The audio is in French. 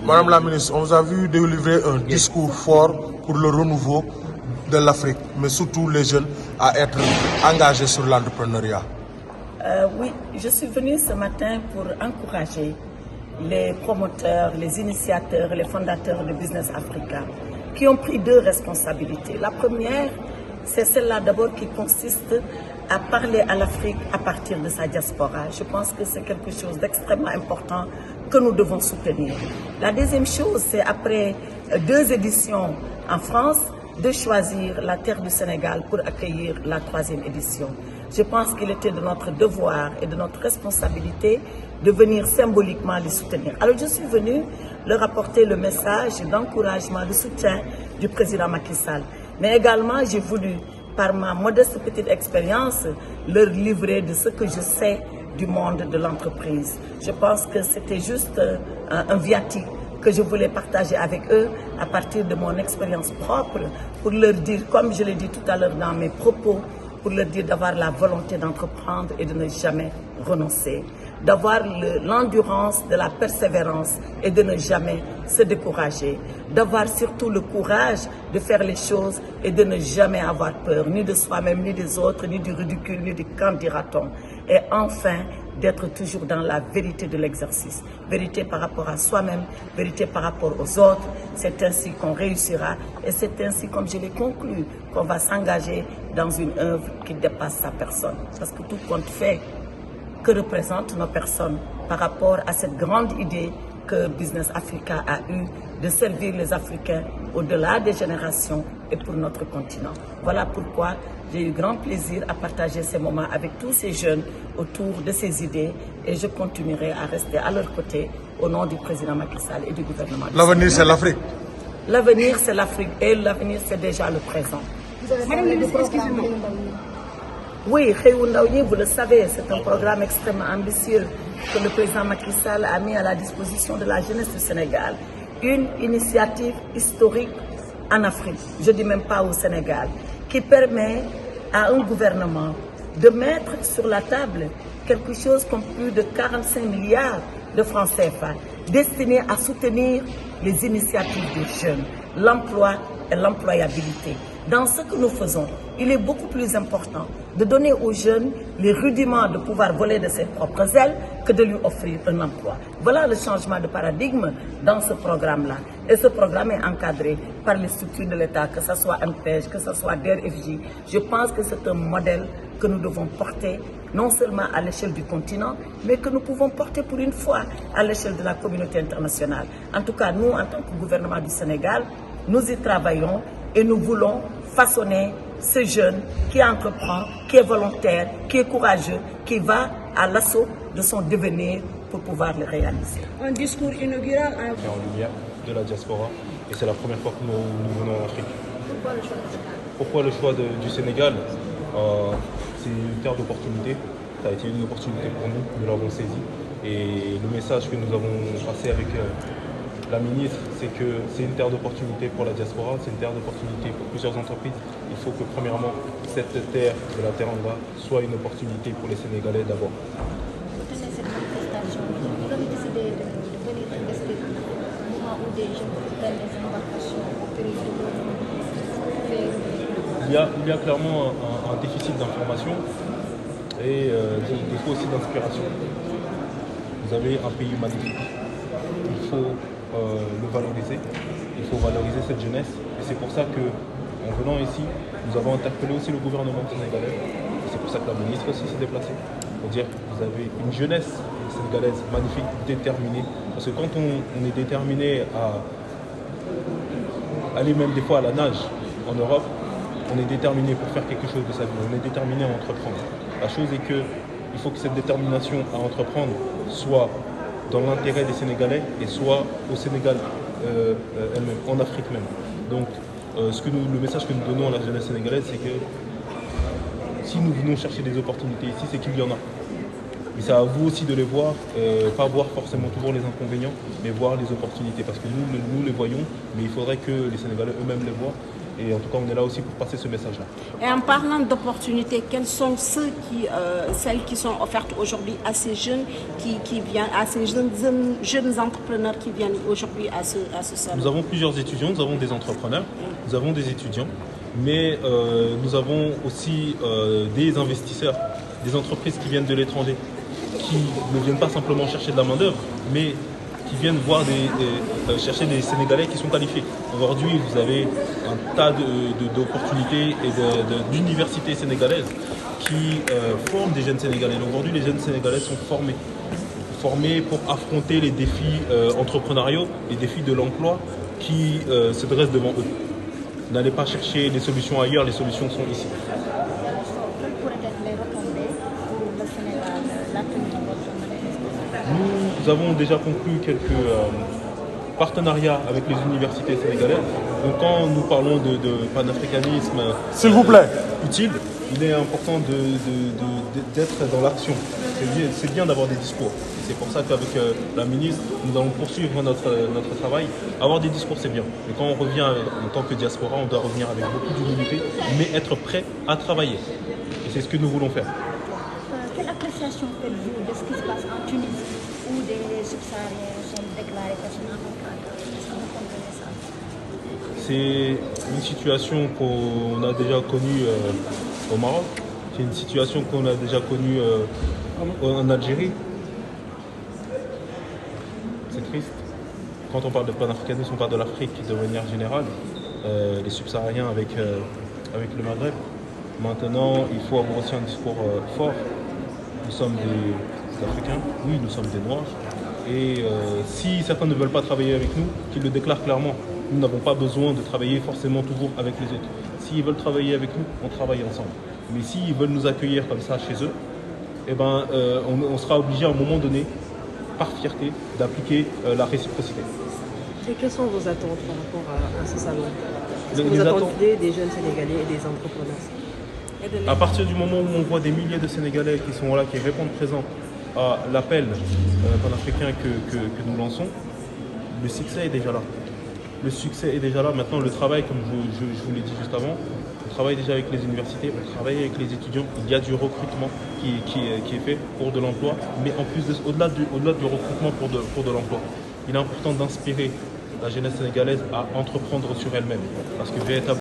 Madame la ministre, on vous a vu délivrer un discours fort pour le renouveau de l'Afrique, mais surtout les jeunes à être engagés sur l'entrepreneuriat. Oui, je suis venue ce matin pour encourager les promoteurs, les initiateurs, les fondateurs de Business Africa qui ont pris deux responsabilités. La première, c'est celle-là d'abord qui consiste à parler à l'Afrique à partir de sa diaspora. Je pense que c'est quelque chose d'extrêmement important que nous devons soutenir. La deuxième chose, c'est après 2 éditions en France, de choisir la terre du Sénégal pour accueillir la 3e édition. Je pense qu'il était de notre devoir et de notre responsabilité de venir symboliquement les soutenir. Alors je suis venue leur apporter le message d'encouragement, de soutien du président Macky Sall. Mais également, j'ai voulu, par ma modeste petite expérience, leur livrer de ce que je sais du monde de l'entreprise. Je pense que c'était juste un viatique que je voulais partager avec eux à partir de mon expérience propre pour leur dire, comme je l'ai dit tout à l'heure dans mes propos, pour leur dire d'avoir la volonté d'entreprendre et de ne jamais renoncer, d'avoir l'endurance de la persévérance et de ne jamais se décourager, d'avoir surtout le courage de faire les choses et de ne jamais avoir peur, ni de soi-même, ni des autres, ni du ridicule, ni du qu'en dira-t-on. Et enfin, d'être toujours dans la vérité de l'exercice. Vérité par rapport à soi-même, vérité par rapport aux autres. C'est ainsi qu'on réussira et c'est ainsi, comme je l'ai conclu, qu'on va s'engager dans une œuvre qui dépasse sa personne. Parce que tout compte fait, que représentent nos personnes par rapport à cette grande idée que Business Africa a eue de servir les Africains au-delà des générations et pour notre continent. Voilà pourquoi j'ai eu grand plaisir à partager ces moments avec tous ces jeunes autour de ces idées et je continuerai à rester à leur côté au nom du président Macky Sall et du gouvernement. L'avenir, c'est l'Afrique. L'avenir, c'est l'Afrique et l'avenir, c'est déjà le présent. Madame la ministre, excusez-moi. Oui, Xëyu Ndaw ñi, vous le savez, c'est un programme extrêmement ambitieux que le président Macky Sall a mis à la disposition de la jeunesse du Sénégal. Une initiative historique en Afrique, je ne dis même pas au Sénégal, qui permet à un gouvernement de mettre sur la table quelque chose comme plus de 45 milliards de francs CFA destinés à soutenir les initiatives des jeunes, l'emploi et l'employabilité. Dans ce que nous faisons, il est beaucoup plus important de donner aux jeunes les rudiments de pouvoir voler de ses propres ailes que de lui offrir un emploi. Voilà le changement de paradigme dans ce programme-là. Et ce programme est encadré par les structures de l'État, que ce soit ANPEJ, que ce soit DER/FJ. Je pense que c'est un modèle que nous devons porter non seulement à l'échelle du continent, mais que nous pouvons porter pour une fois à l'échelle de la communauté internationale. En tout cas, nous, en tant que gouvernement du Sénégal, nous y travaillons et nous voulons façonner ce jeune qui entreprend, qui est volontaire, qui est courageux, qui va à l'assaut de son devenir pour pouvoir le réaliser. Un discours inaugural en lumière de la diaspora et c'est la première fois que nous venons en Afrique. Pourquoi le choix du Sénégal? C'est une terre d'opportunité, ça a été une opportunité pour nous, nous l'avons saisi et le message que nous avons passé avec la ministre, c'est que c'est une terre d'opportunité pour la diaspora, c'est une terre d'opportunité pour plusieurs entreprises. Il faut que premièrement, cette terre de la Teranga soit une opportunité pour les Sénégalais d'abord. Vous tenez cette manifestation, vous avez décidé de venir investir au moment où des jeunes prennent des embarcations au péril de il y a clairement un déficit d'information et des fois aussi d'inspiration. Vous avez un pays magnifique, il faut le valoriser, il faut valoriser cette jeunesse et c'est pour ça que en venant ici, nous avons interpellé aussi le gouvernement sénégalais et c'est pour ça que la ministre aussi s'est déplacée pour dire que vous avez une jeunesse sénégalaise magnifique, déterminée parce que quand on est déterminé à aller même des fois à la nage en Europe, on est déterminé pour faire quelque chose de sa vie, on est déterminé à entreprendre. La chose est qu'il faut que cette détermination à entreprendre soit dans l'intérêt des Sénégalais et soit au Sénégal elle-même, en Afrique même. Donc le message que nous donnons à la jeunesse sénégalaise, c'est que si nous venons chercher des opportunités ici, c'est qu'il y en a. Mais c'est à vous aussi de les voir, pas voir forcément toujours les inconvénients, mais voir les opportunités. Parce que nous les voyons, mais il faudrait que les Sénégalais eux-mêmes les voient. Et en tout cas, on est là aussi pour passer ce message-là. Et en parlant d'opportunités, quelles sont celles qui sont offertes aujourd'hui à ces jeunes qui viennent, à ces jeunes entrepreneurs qui viennent aujourd'hui à ce salon? Nous avons plusieurs étudiants, nous avons des entrepreneurs, nous avons des étudiants, mais nous avons aussi des investisseurs, des entreprises qui viennent de l'étranger, qui ne viennent pas simplement chercher de la main-d'œuvre, mais qui viennent voir chercher des Sénégalais qui sont qualifiés. Aujourd'hui, vous avez un tas d'opportunités et d'universités sénégalaises qui forment des jeunes Sénégalais. Aujourd'hui, les jeunes Sénégalais sont formés pour affronter les défis entrepreneuriaux, les défis de l'emploi qui se dressent devant eux. N'allez pas chercher des solutions ailleurs, les solutions sont ici. Quelles pourraient être les retombées pour le Sénégal, la tenue de votre manifestation? Nous avons déjà conclu quelques partenariats avec les universités sénégalaises. Donc quand nous parlons de panafricanisme S'il vous plaît. utile, il est important d'être dans l'action. C'est bien d'avoir des discours. C'est pour ça qu'avec la ministre, nous allons poursuivre notre travail. Avoir des discours, c'est bien. Mais quand on revient en tant que diaspora, on doit revenir avec beaucoup d'humilité, mais être prêt à travailler. Et c'est ce que nous voulons faire. Quelle appréciation faites-vous de ce qui se passe en Tunisie, où des subsahariens sont déclarés personnes non grave? Est-ce que vous comprenez ça? C'est une situation qu'on a déjà connue au Maroc. C'est une situation qu'on a déjà connue en Algérie. C'est triste. Quand on parle de panafricanisme, on parle de l'Afrique de manière générale, les subsahariens avec le Maghreb. Maintenant, il faut avoir aussi un discours fort. Nous sommes des Africains, oui, nous sommes des Noirs. Et si certains ne veulent pas travailler avec nous, qu'ils le déclarent clairement. Nous n'avons pas besoin de travailler forcément toujours avec les autres. S'ils veulent travailler avec nous, on travaille ensemble. Mais s'ils veulent nous accueillir comme ça chez eux, eh ben, on sera obligé à un moment donné, par fierté, d'appliquer la réciprocité. Et quelles sont vos attentes par rapport à ce salon? Qu'est-ce que Les vous attentes- attendez des jeunes Sénégalais et des entrepreneurs? À partir du moment où on voit des milliers de Sénégalais qui sont là, qui répondent présent à l'appel panafricain que nous lançons, le succès est déjà là. Le succès est déjà là. Maintenant, le travail, comme je vous l'ai dit juste avant, on travaille déjà avec les universités, on travaille avec les étudiants. Il y a du recrutement qui est fait pour de l'emploi, mais en plus, au-delà du recrutement pour de l'emploi, il est important d'inspirer la jeunesse sénégalaise à entreprendre sur elle-même. Parce que véritablement,